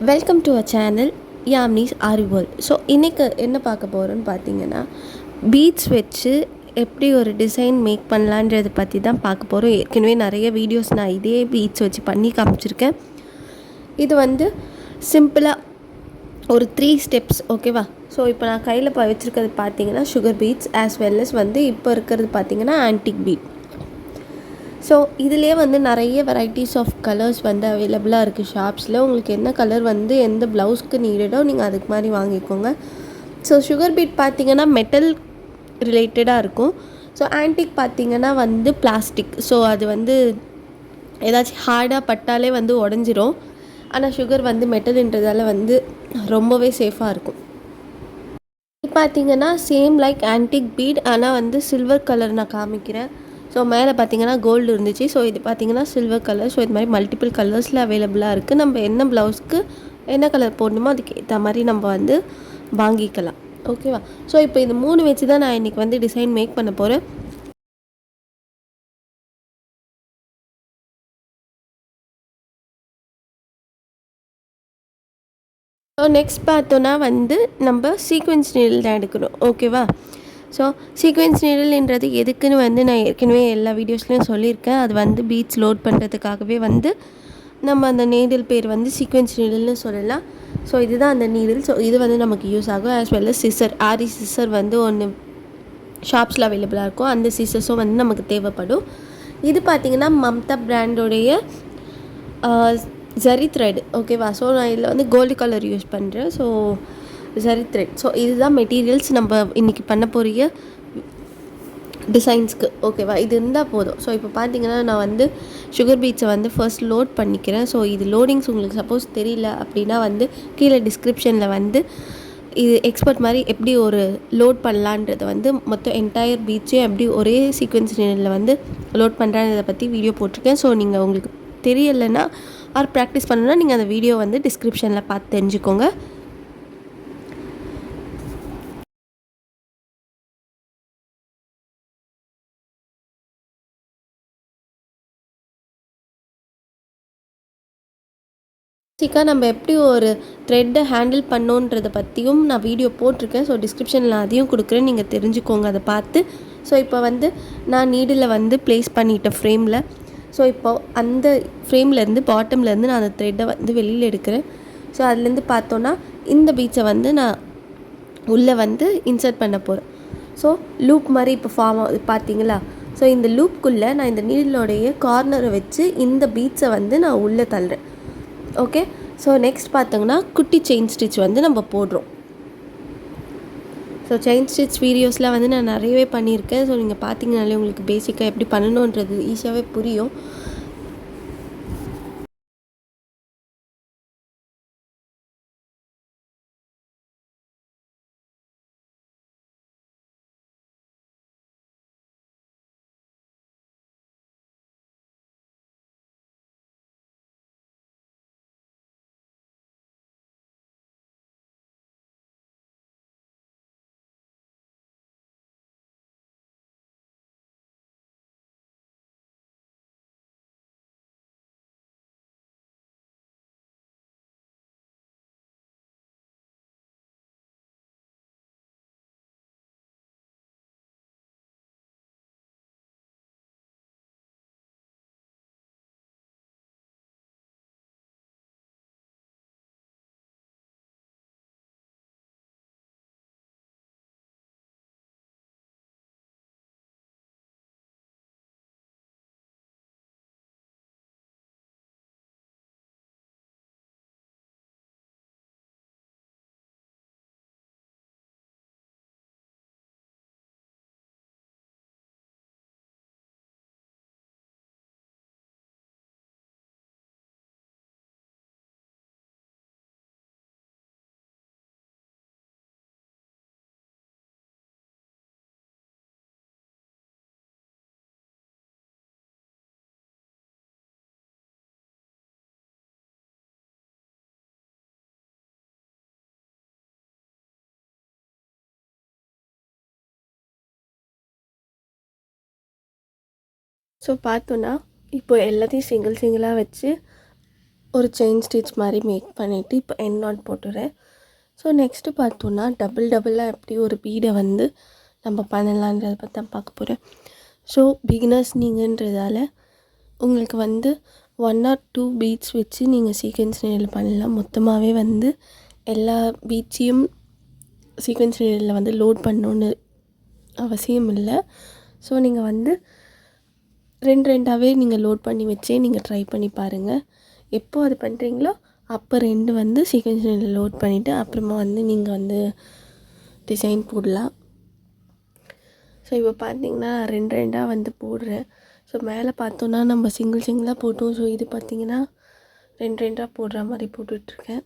Welcome to a channel யாம்னிஸ் Aari world. So இன்றைக்கி என்ன பார்க்க போகிறோன்னு பார்த்தீங்கன்னா, பீட்ஸ் வச்சு எப்படி ஒரு டிசைன் மேக் பண்ணலான்றதை பற்றி தான் பார்க்க போகிறோம். ஏற்கனவே நிறைய வீடியோஸ் நான் இதே பீட்ஸ் வச்சு பண்ணி காமிச்சிருக்கேன். இது வந்து சிம்பிளாக ஒரு 3 ஸ்டெப்ஸ், ஓகேவா? ஸோ இப்போ நான் கையில் வச்சுருக்கிறது பார்த்தீங்கன்னா sugar beets, as well as வந்து இப்போ இருக்கிறது பார்த்தீங்கன்னா ஆன்டிக் பீட். ஸோ இதிலே வந்து நிறைய வெரைட்டிஸ் ஆஃப் கலர்ஸ் வந்து அவைலபிளாக இருக்குது ஷாப்ஸில். உங்களுக்கு என்ன கலர் வந்து எந்த ப்ளவுஸ்க்கு நீடடோ நீங்கள் அதுக்கு மாதிரி வாங்கிக்கோங்க. ஸோ சுகர் பீட் பார்த்திங்கன்னா மெட்டல் ரிலேட்டடாக இருக்கும். ஸோ ஆன்டிக் பார்த்திங்கன்னா வந்து பிளாஸ்டிக். ஸோ அது வந்து ஏதாச்சும் ஹார்டாக பட்டாலே வந்து உடஞ்சிரும். ஆனால் சுகர் வந்து மெட்டல்ன்றதால வந்து ரொம்பவே சேஃபாக இருக்கும். இது பார்த்திங்கன்னா சேம் லைக் ஆன்டிக் பீட், ஆனால் வந்து சில்வர் கலர் நான் காமிக்கிறேன். ஸோ மேலே பார்த்தீங்கன்னா கோல்டு இருந்துச்சு. ஸோ இது பார்த்தீங்கன்னா சில்வர் கலர். ஸோ இது மாதிரி மல்டிபிள் கலர்ஸில் அவைலபிளாக இருக்குது. நம்ம என்ன ப்ளவுஸ்க்கு என்ன கலர் போடணுமோ அதுக்கு ஏற்ற மாதிரி நம்ம வந்து வாங்கிக்கலாம், ஓகேவா? ஸோ இப்போ இது 3 வச்சு தான் நான் இன்றைக்கி வந்து டிசைன் மேக் பண்ண போகிறேன். ஸோ நெக்ஸ்ட் பார்த்தோன்னா வந்து நம்ம சீக்வென்ஸ் நீடில் தான் எடுக்கணும், ஓகேவா? ஸோ சீக்வென்ஸ் நீடில்ன்றது எதுக்குன்னு வந்து நான் ஏற்கனவே எல்லா வீடியோஸ்லேயும் சொல்லியிருக்கேன். அது வந்து பீட்ஸ் லோட் பண்ணுறதுக்காகவே வந்து நம்ம அந்த நீடில் பேர் வந்து சீக்வென்ஸ் நீடில்னு சொல்லலாம். ஸோ இதுதான் அந்த நீடில். ஸோ இது வந்து நமக்கு யூஸ் ஆகும். ஆஸ் வெல் அஸ் சிசர், ஆரி சிசர் வந்து ஒன்று ஷாப்ஸில் அவைலபிளாக இருக்கும். அந்த சிசர்ஸும் வந்து நமக்கு தேவைப்படும். இது பார்த்திங்கன்னா மம்தா பிராண்டோடைய ஜரி த்ரெட், ஓகேவா? ஸோ நான் இதில் வந்து கோல்டு கலர் யூஸ் பண்ணுறேன். So zari thread. ஸோ இதுதான் மெட்டீரியல்ஸ் நம்ம இன்றைக்கி பண்ண போகிற டிசைன்ஸ்க்கு, ஓகேவா? இது இருந்தால் போதும். ஸோ இப்போ பார்த்தீங்கன்னா நான் வந்து சுகர் பீட்ஸை வந்து ஃபர்ஸ்ட் லோட் பண்ணிக்கிறேன். ஸோ இது லோடிங்ஸ் உங்களுக்கு சப்போஸ் தெரியல அப்படின்னா வந்து கீழே டிஸ்கிரிப்ஷனில் வந்து இது எக்ஸ்பர்ட் மாதிரி எப்படி ஒரு லோட் பண்ணலான்றதை வந்து மொத்தம் என்டையர் பீட்ஸையும் எப்படி ஒரே சீக்வென்ஸ் நிலையில் வந்து லோட் பண்ணுறான்றதை பற்றி வீடியோ போட்டிருக்கேன். ஸோ நீங்கள் உங்களுக்கு தெரியலைன்னா ஆர் ப்ராக்டிஸ் பண்ணணுன்னா நீங்கள் அந்த வீடியோ வந்து டிஸ்கிரிப்ஷனில் பார்த்து தெரிஞ்சுக்கோங்க. பேசிக்காக நம்ம எப்படி ஒரு த்ரெட்டை ஹேண்டில் பண்ணோன்றதை பற்றியும் நான் வீடியோ போட்டிருக்கேன். ஸோ டிஸ்கிரிப்ஷனில் அதையும் கொடுக்குறேன், நீங்கள் தெரிஞ்சுக்கோங்க அதை பார்த்து. ஸோ இப்போ வந்து நான் நீடில் வந்து ப்ளேஸ் பண்ணிட்டேன் ஃப்ரேமில். ஸோ இப்போது அந்த ஃப்ரேம்லேருந்து பாட்டம்லேருந்து நான் அந்த த்ரெட்டை வந்து வெளியில் எடுக்கிறேன். ஸோ அதுலேருந்து பார்த்தோன்னா இந்த பீட்ஸை வந்து நான் உள்ளே வந்து இன்சர்ட் பண்ண போகிறேன். ஸோ லூப் மாதிரி இப்போ ஃபார்ம் ஆகுது பார்த்தீங்களா? ஸோ இந்த லூப்புக்குள்ளே நான் இந்த நீடிலோடைய கார்னரை வச்சு இந்த பீட்ஸை வந்து நான் உள்ளே தள்ளுறேன், ஓகே? ஸோ நெக்ஸ்ட் பார்த்தோங்கன்னா குட்டி செயின் ஸ்டிச் வந்து நம்ம போடுறோம். ஸோ செயின் ஸ்டிச் வீடியோஸ்லாம் வந்து நான் நிறையவே பண்ணியிருக்கேன். ஸோ நீங்கள் பார்த்தீங்கனாலே உங்களுக்கு பேசிக்காக எப்படி பண்ணணுன்றது ஈஸியாகவே புரியும். ஸோ பார்த்தோன்னா இப்போ எல்லாத்தையும் சிங்கிளாக வச்சு ஒரு செயின் ஸ்டிச் மாதிரி மேக் பண்ணிவிட்டு இப்போ எண்ட் நாட் போட்டுறேன். ஸோ நெக்ஸ்ட்டு பார்த்தோன்னா டபுளாக எப்படி ஒரு பீடை வந்து நம்ம பண்ணலான்றதை பற்றி தான் பார்க்க போகிறேன். ஸோ பிகினர்ஸ் நீங்கன்றதால உங்களுக்கு வந்து 1 or 2 பீட்ஸ் வச்சு நீங்கள் சீக்வென்ஸ் நீடில் பண்ணலாம். மொத்தமாகவே வந்து எல்லா பீட்ஸையும் சீக்வென்ஸ் நீடில் வந்து லோட் பண்ணணுன்னு அவசியம் இல்லை. ஸோ நீங்கள் வந்து 2 நீங்கள் லோட் பண்ணி வச்சே நீங்கள் ட்ரை பண்ணி பாருங்கள். எப்போ அது பண்ணுறீங்களோ அப்போ 2 வந்து சீக்வென்ஸ் நீடில் லோட் பண்ணிவிட்டு அப்புறமா வந்து நீங்கள் வந்து டிசைன் போடலாம். ஸோ இப்போ பார்த்தீங்கன்னா 2 வந்து போடுறேன். ஸோ மேலே பார்த்தோன்னா நம்ம சிங்கிளாக போட்டோம். ஸோ இது பார்த்திங்கன்னா 2 போடுற மாதிரி போட்டுட்ருக்கேன்.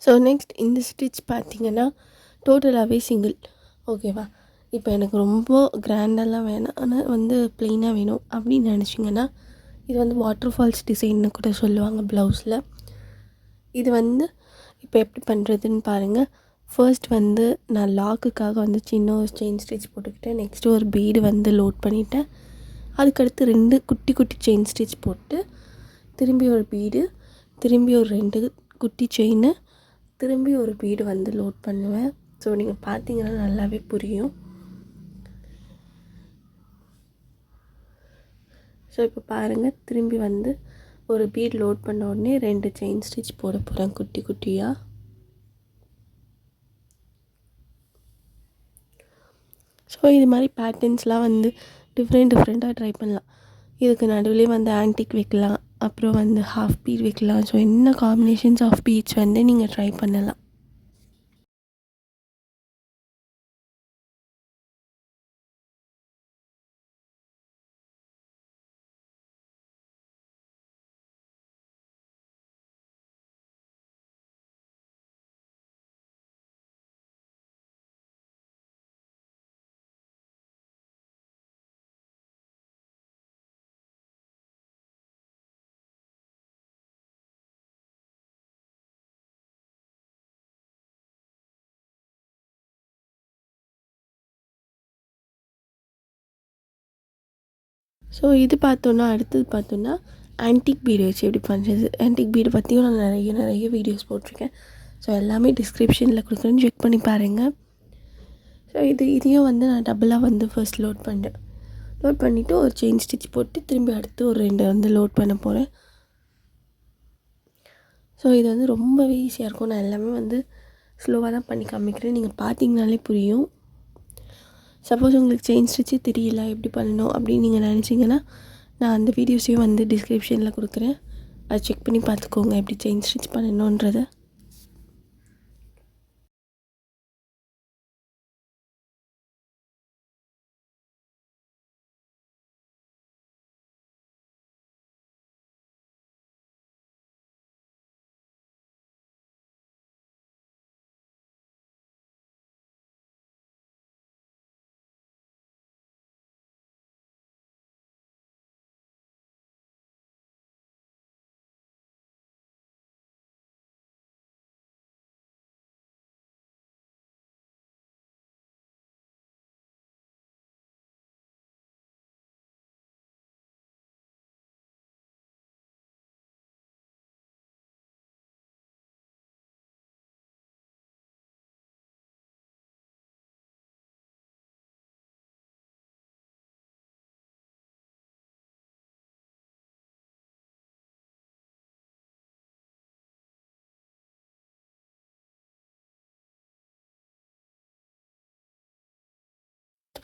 ஸோ நெக்ஸ்ட் இந்த ஸ்டிச் பார்த்திங்கன்னா டோட்டலாகவே சிங்கிள். ஓகேவா? இப்போ எனக்கு ரொம்ப கிராண்டெல்லாம் வேணாம், ஆனால் வந்து ப்ளெயினாக வேணும் அப்படின்னு நினச்சிங்கன்னா இது வந்து வாட்டர் ஃபால்ஸ் டிசைன்னு கூட சொல்லுவாங்க ப்ளவுஸில். இது வந்து இப்போ எப்படி பண்ணுறதுன்னு பாருங்கள். ஃபர்ஸ்ட் வந்து நான் லாக்குக்காக வந்து சின்ன ஒரு செயின் ஸ்டிச் போட்டுக்கிட்டேன். நெக்ஸ்ட்டு ஒரு பீடு வந்து லோட் பண்ணிவிட்டேன். அதுக்கடுத்து 2 குட்டி குட்டி செயின் ஸ்டிச் போட்டு திரும்பி ஒரு பீடு, திரும்பி ஒரு 2 குட்டி செயின், திரும்பி ஒரு பீடு வந்து லோட் பண்ணுவேன். ஸோ நீங்கள் பார்த்தீங்கன்னா நல்லாவே புரியும். ஸோ இப்போ பாருங்கள், திரும்பி வந்து ஒரு பீட் லோட் பண்ண உடனே 2 செயின் ஸ்டிச் போட போகிறேன் குட்டி குட்டியாக. ஸோ இது மாதிரி பேட்டர்ன்ஸ்லாம் வந்து டிஃப்ரெண்ட்டாக ட்ரை பண்ணலாம். இதுக்கு நடுவுலேயே வந்து ஆன்டிக் வைக்கலாம், அப்புறம் வந்து ஹாஃப் பீட் வைக்கலாம். ஸோ என்ன காம்பினேஷன்ஸ் ஆஃப் பீட்ஸ் வந்து நீங்கள் ட்ரை பண்ணலாம். ஸோ இது பார்த்தோன்னா அடுத்தது பார்த்தோன்னா ஆன்டிக் பீடு வச்சு எப்படி பண்ணுறது. ஆன்டிக் பீடு பற்றியும் நான் நிறைய வீடியோஸ் போட்டிருக்கேன். ஸோ எல்லாமே டிஸ்கிரிப்ஷனில் கொடுக்குறேன்னு செக் பண்ணி பாருங்கள். ஸோ இதையும் வந்து நான் டபுளாக வந்து ஃபர்ஸ்ட் லோட் பண்ணிவிட்டு ஒரு செயின் ஸ்டிச் போட்டு திரும்பி அடுத்து ஒரு 2 வந்து லோட் பண்ண போகிறேன். ஸோ இது வந்து ரொம்பவே ஈஸியாக இருக்கும். நான் எல்லாமே வந்து ஸ்லோவாக தான் பண்ணி காமிக்கிறேன், நீங்கள் பார்த்தீங்கனாலே புரியும். சப்போஸ் உங்களுக்கு செயின் ஸ்டிச்சே தெரியல எப்படி பண்ணணும் அப்படின்னு நீங்கள் நினச்சிங்கன்னா நான் அந்த வீடியோஸையும் வந்து டிஸ்கிரிப்ஷனில் கொடுக்குறேன். அதை செக் பண்ணி பார்த்துக்கோங்க எப்படி செயின் ஸ்டிச் பண்ணணுன்றதை.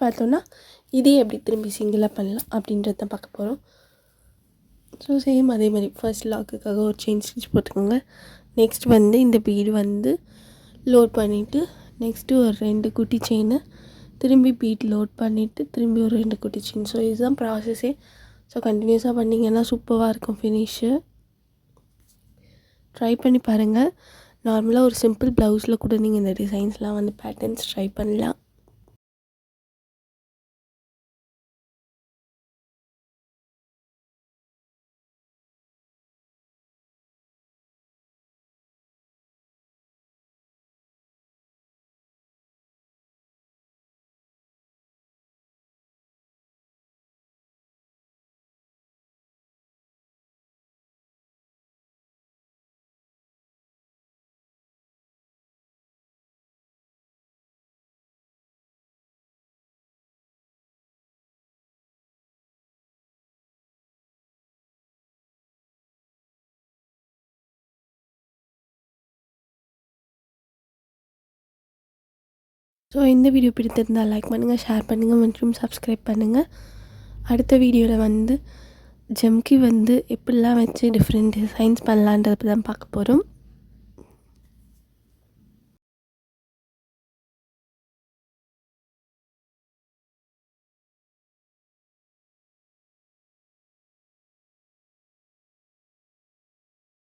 பார்த்தோன்னா இதே எப்படி திரும்பி சிங்கிளாக பண்ணலாம் அப்படின்றத தான் பார்க்க போகிறோம். ஸோ சேம் அதே மாதிரி ஃபர்ஸ்ட் லாக்குக்காக ஒரு செயின் ஸ்டிச் போட்டுக்கோங்க. நெக்ஸ்ட் வந்து இந்த பீடு வந்து லோட் பண்ணிவிட்டு நெக்ஸ்ட்டு ஒரு 2 குட்டி செயினை திரும்பி பீட் லோட் பண்ணிவிட்டு திரும்பி ஒரு 2 குட்டி செயின். ஸோ இதுதான் ப்ராசஸே. ஸோ கண்டினியூஸாக பண்ணிங்கன்னா சூப்பராக இருக்கும் ஃபினிஷு. ட்ரை பண்ணி பாருங்கள். நார்மலாக ஒரு சிம்பிள் ப்ளவுஸில் கூட நீங்கள் இந்த டிசைன்ஸ்லாம் வந்து பேட்டர்ன்ஸ் ட்ரை பண்ணலாம். ஸோ இந்த வீடியோ பிடித்திருந்தால் லைக் பண்ணுங்கள், ஷேர் பண்ணுங்கள் மற்றும் சப்ஸ்கிரைப் பண்ணுங்கள். அடுத்த வீடியோவில் வந்து ஜம்கி வந்து எப்படிலாம் வச்சு டிஃப்ரெண்ட் டிசைன்ஸ் பண்ணலான்றதை தான் பார்க்க போகிறோம்.